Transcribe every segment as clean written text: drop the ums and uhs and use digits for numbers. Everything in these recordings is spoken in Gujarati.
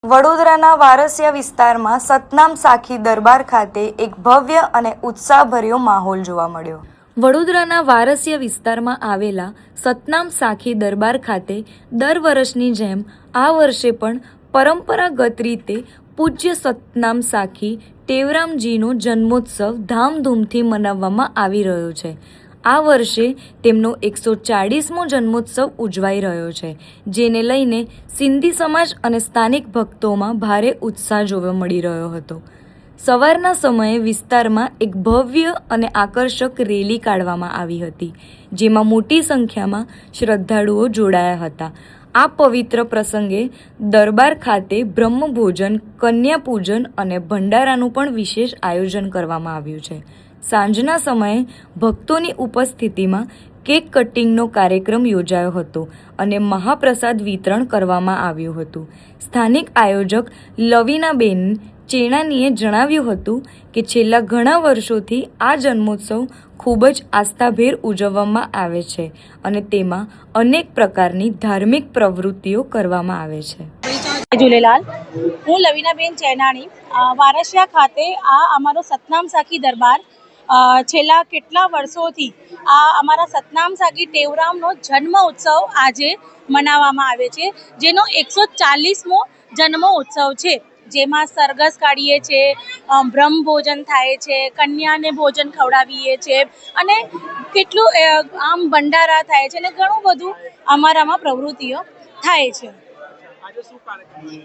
વડોદરાના વારસિયા વિસ્તારમાં સતનામ સાખી દરબાર ખાતે એક ભવ્ય અને ઉત્સાહભર્યો માહોલ જોવા મળ્યો। વડોદરાના વારસિયા વિસ્તારમાં આવેલા સતનામ સાખી દરબાર ખાતે દર વર્ષની જેમ આ વર્ષે પણ પરંપરાગત રીતે પૂજ્ય સતનામ સાખી ટેવરામજીનો જન્મોત્સવ ધામધૂમથી મનાવવામાં આવી રહ્યો છે। આ વર્ષે તેમનો 140મો જન્મોત્સવ ઉજવાઈ રહ્યો છે, જેને લઈને સિંધી સમાજ અને સ્થાનિક ભક્તોમાં ભારે ઉત્સાહ જોવા મળી રહ્યો હતો। સવારના સમયે વિસ્તારમાં એક ભવ્ય અને આકર્ષક રેલી કાઢવામાં આવી હતી, જેમાં મોટી સંખ્યામાં શ્રદ્ધાળુઓ જોડાયા હતા। આ પવિત્ર પ્રસંગે દરબાર ખાતે બ્રહ્મભોજન, કન્યા પૂજન અને ભંડારાનું પણ વિશેષ આયોજન કરવામાં આવ્યું છે। સાંજના સમયે ભક્તોની ઉપસ્થિતિમાં કેક કટિંગનો કાર્યક્રમ યોજાયો હતો અને મહાપ્રસાદ વિતરણ કરવામાં આવ્યું હતું। સ્થાનિક આયોજક લવીનાબેન ચેણાનીએ જણાવ્યું હતું કે છેલ્લા ઘણા વર્ષોથી આ જન્મોત્સવ ખૂબ જ આસ્થાભેર ઉજવવામાં આવે છે અને તેમાં અનેક પ્રકારની ધાર્મિક પ્રવૃત્તિઓ કરવામાં આવે છે। જય ઝૂલેલાલ। હું લવીનાબેન ચેનાણી, વારસિયા ખાતે આ અમારો સતનામ સાખી દરબાર છેલ્લા કેટલા વર્ષોથી આ અમારા સતનામ સાખી ટેવરામનો જન્મ ઉત્સવ આજે મનાવવામાં આવે છે, જેનો 140મો જન્મ ઉત્સવ છે, જેમાં સરઘસ કાઢીએ છીએ, બ્રહ્મભોજન થાય છે, કન્યાને ભોજન ખવડાવીએ છીએ અને કેટલું આમ ભંડારા થાય છે અને ઘણું બધું અમારામાં પ્રવૃત્તિઓ થાય છે।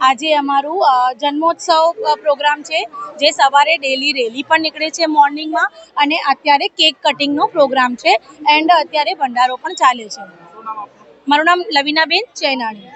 આજે અમારું જન્મોત્સવ પ્રોગ્રામ છે, જે સવારે ડેલી રેલી પણ નીકળે છે મોર્નિંગમાં, અને અત્યારે કેક કટિંગનો પ્રોગ્રામ છે એન્ડ અત્યારે ભંડારો પણ ચાલે છે। મારું નામ લવીનાબેન ચેનાણી।